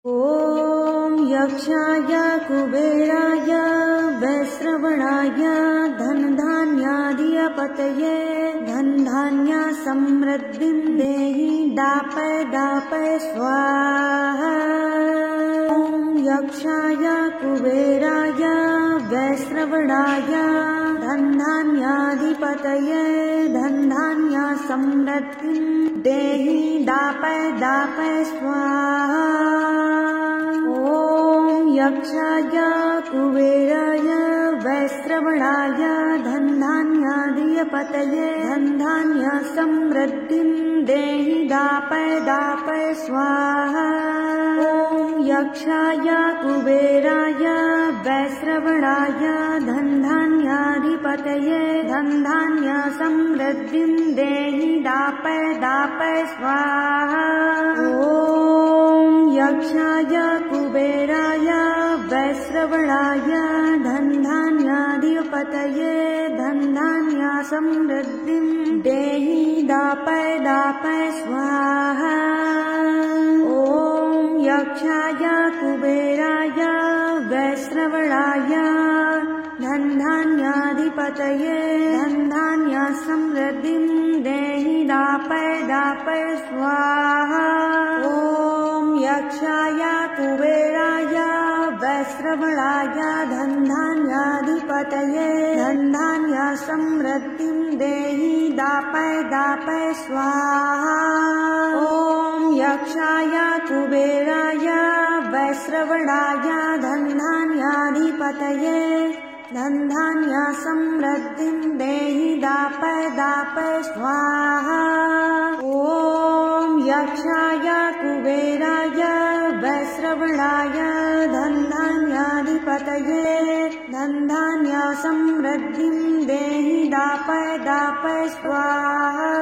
ॐ यक्षाय कुबेराय वैश्रवणाय धनधान्याधिपतये धनधान्य समृद्धिं देहि दापय दापय स्वाहा। ॐ यक्षाय कुबेराय वैश्रवणाय धनधान्याधिपतये धनधान्य समृद्धिं देहि दापय दापय स्वाहा। ॐ यक्षाय कुबेराय वैश्रवणाय धनधान्याधिपतये धनधान्य समृद्धिं देहि दापय दापय स्वाहा। ॐ यक्षाय कुबेराय वैश्रवणाय धनधान्याधिपतये धनधान्य समृद्धिं देहि दापय दापय स्वाहा। ॐ यक्षाय कुबेराय वैश्रवणाय धनधान्याधिपतये धनधान्य समृद्धिं देहि दापय दापय स्वाहा। ॐ यक्षाय कुबेराय वैश्रवणाय धनधान्याधिपतये धनधान्य समृद्धिं देहि दापय दापय स्वाहा। ॐ यक्षाय कुबेराय वैश्रवणाय धनधान्याधिपतये धनधान्य समृद्धिं देहि दापय दापय स्वाहा। ॐ यक्षाय कुबेराय वैश्रवणाय धनधान्याधिपतये धनधान्य समृद्धिं देहि दापय दापय स्वाहा। ॐ यक्षाय कुबेराय वैश्रवणाय धनधान्याधिपतये धनधान्य समृद्धिं देहि दापय दापय स्वाहा।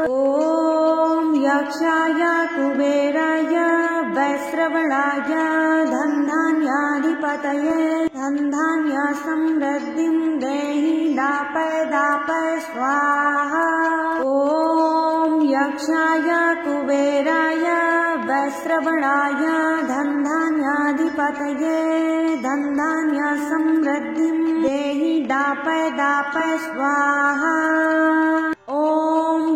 ॐ यक्षाय कुबेराय वैश्रवणाय धनधान्याधिपतये धनधान्य समृद्धिं देहि दापय दापय स्वाहा। ॐ यक्षाय कुबेराय वैश्रवणाय धनधान्याधिपतये धनधान्य समृद्धिं देहि दापय दापय स्वाहा। ॐ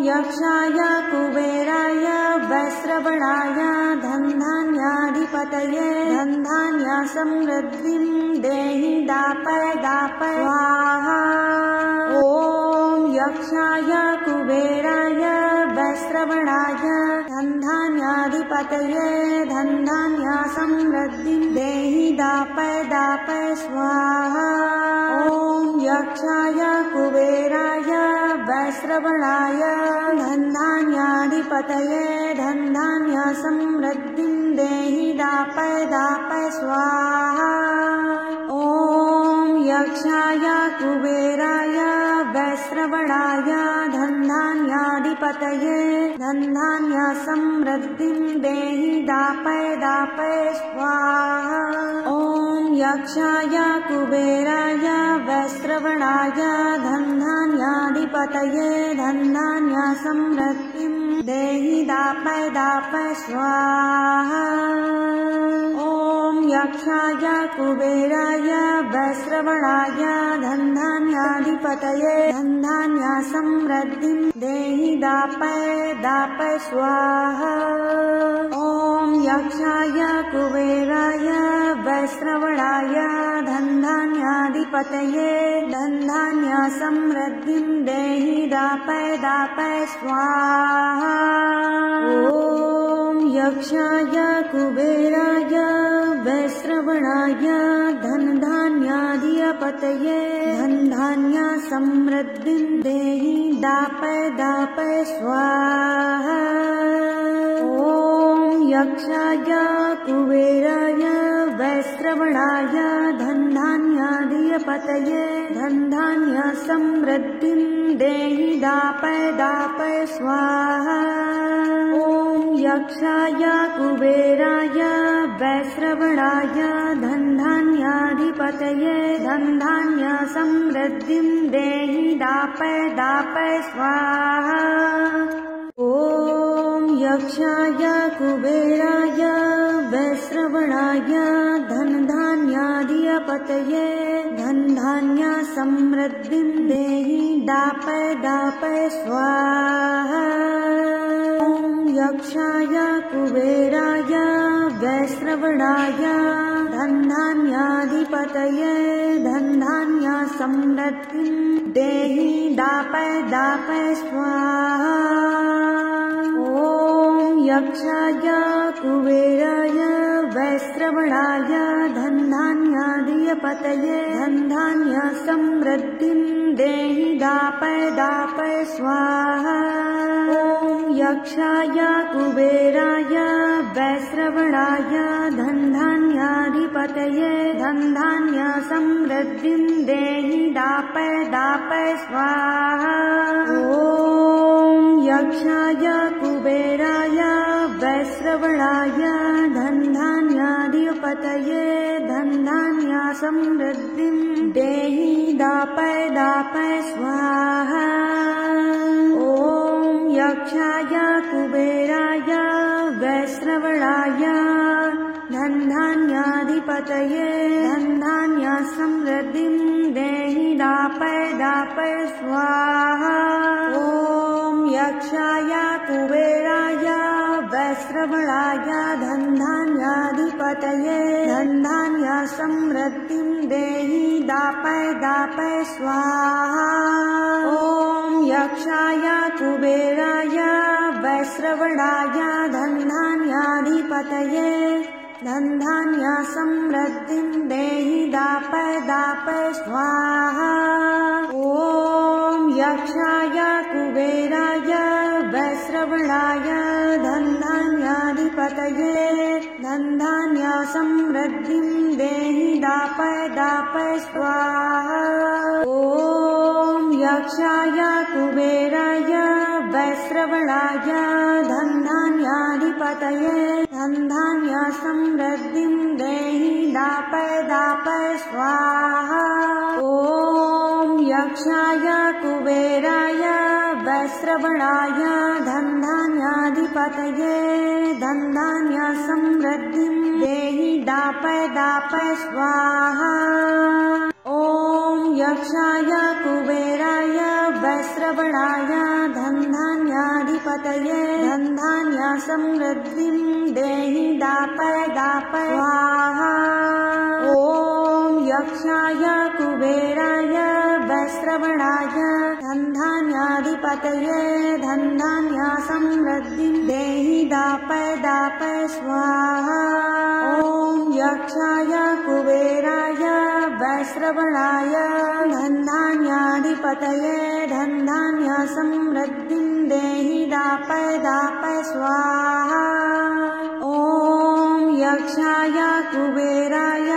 यक्षाय कुबेराय वैश्रवणाय धनधान्याधिपतये धनधान्य समृद्धिं देहि दापय दापय स्वाहा। ॐ यक्षाय कुबेराय वैश्रवणाय धनधान्याधिपतये धनधान्य समृद्धिं देहि दापय दापय स्वाहा। ॐ यक्षाय कुबेराय वैश्रवणाय धनधान्याधिपतये धनधान्य समृद्धिं देहि दापय दापय स्वाहा। ॐ यक्षाय कुबेराय वैश्रवणाय धनधान्याधिपतये धनधान्य समृद्धिं देहि दापय दापय स्वाहा। ॐ यक्षाय कुबेराय वैश्रवणाय धनधान्याधिपतये धनधान्य समृद्धिं देहि दापय दापय स्वाहा। ॐ यक्षाय कुबेराय वैश्रवणाय धनधान्याधिपतये धनधान्य समृद्धिं देहि दापय दापय स्वाहा। ॐ यक्षाय कुबेराय वैश्रवणाय धनधान्याधिपतये धनधान्य समृद्धिं देहि दापय दापय स्वाहा। ॐ यक्षाय कुबेराय वैश्रवणाय धनधान्याधिपतये धनधान्य समृद्धिं देहि दापय दापय स्वाहा। ॐ यक्षाय कुबेराय वैश्रवणाय धनधान्याधिपतये धनधान्य समृद्धिं देहि दापय दापय स्वाहा। ॐ यक्षाय कुबेराय वैश्रवणाय धनधान्याधिपतये धनधान्य समृद्धिं देहि दापय दापय स्वाहा। ॐ यक्षाय कुबेराय वैश्रवणाय वैश्रवणाय धनधान्याधिपतये धनधान्य समृद्धिं देहि दापय दापय स्वाहा। ॐ यक्षाय कुबेराय वैश्रवणाय धनधान्याधिपतये धनधान्य समृद्धिं देहि दापय दापय स्वाहा। ॐ यक्षाय कुबेराय वैश्रवणाय धनधान्याधिपतये धनधान्य समृद्धिं देहि दापय दापय स्वाहा। ॐ यक्षाय कुबेराय वैश्रवणाय धनधान्याधिपतये धनधान्य समृद्धिं देहि दापय दापय स्वाहा। ॐ यक्षाय कुबेराय वैश्रवणाय धनधान्याधिपतये धनधान्य समृद्धिं देहि दापय दापय स्वाहा। ॐ यक्षाय कुबेराय वैश्रवणाय धनधान्याधिपतये धनधान्य समृद्धिं देहि दापय दापय स्वाहा। ॐ यक्षाय कुबेराय वैश्रवणाय धनधान्याधिपतये धनधान्य समृद्धिं देहि दापय दापय स्वाहा। ॐ यक्षाय कुबेराय वैश्रवणाय धनधान्याधिपतये धनधान्य समृद्धिं देहि दापय दापय स्वाहा। ॐ यक्षाय कुबेराय वैश्रवणाय धनधान्याधिपतये धनधान्य समृद्धिं देहि दापय दापय स्वाहा। ॐ यक्षाय कुबेराय वैश्रवणाय धनधान्याधिपतये धनधान्य समृद्धिं देहि दापय दापय स्वाहा। ॐ यक्षाय कुबेराय वैश्रवणाय धनधान्याधिपतये धनधान्य समृद्धिं देहि दापय दापय स्वाहा। ॐ यक्षाय कुबेराय वैश्रवणाय धनधान्याधिपतये धनधान्य समृद्धिं देहि दापय दापय स्वाहा। ॐ यक्षाय कुबेराय वैश्रवणाय धनधान्याधिपतये धनधान्य समृद्धिं देहि दापय दापय स्वाहा। ॐ यक्षाय कुबेराय वैश्रवणाय धनधान्याधिपतये धनधान्य समृद्धिं देहि दापय दापय स्वाहा। ॐ यक्षाय कुबेराय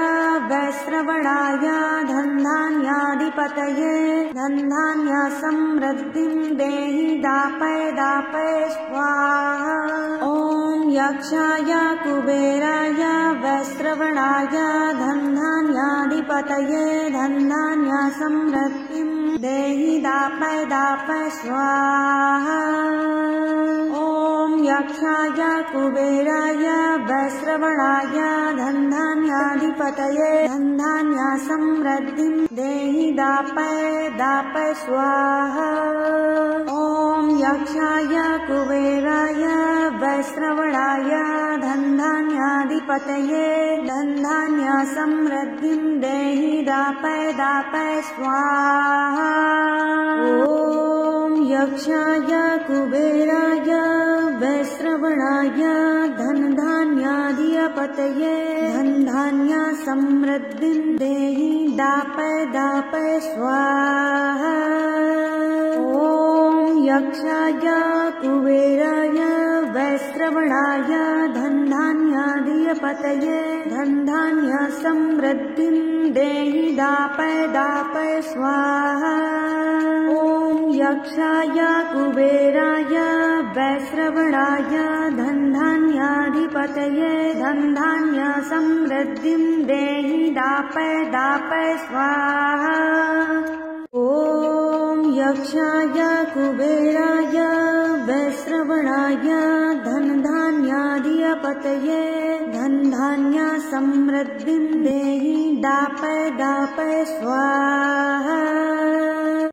वैश्रवणाय धनधान्याधिपतये धनधान्य समृद्धिं देहि दापय दापय स्वाहा। ॐ यक्षाय कुबेराय वैश्रवणाय धनधान्याधिपतये धनधान्य समृद्धिं देहि दापय दापय स्वाहा। ॐ यक्षाय कुबेराय वैश्रवणाय धनधान्याधिपतये धनधान्य समृद्धिं देहि दापय दापय स्वाहा। ॐ यक्षाय कुबेराय वैश्रवणाय धनधान्याधिपतये धनधान्य समृद्धिं देहि दापय दापय स्वाहा। ॐ यक्षाय कुबेराय वैश्रवणाय धनधान्याधिपतये धनधान्य समृद्धिं देहि दापय दापय स्वाहा। ॐ यक्षाय कुबेराय वैश्रवणाय धनधान्याधिपतये धनधान्य समृद्धिं देहि दापय दापय स्वाहा। ॐ यक्षाय कुबेराय वैश्रवणाय धनधान्याधिपतये धनधान्य समृद्धिं देहि दापय दापय स्वाहा। ॐ यक्षाय कुबेराय वैश्रवणाय धनधान्याधिपतये पतये धन धान्य समृद्धिं देहि दापय दापय स्वाहा।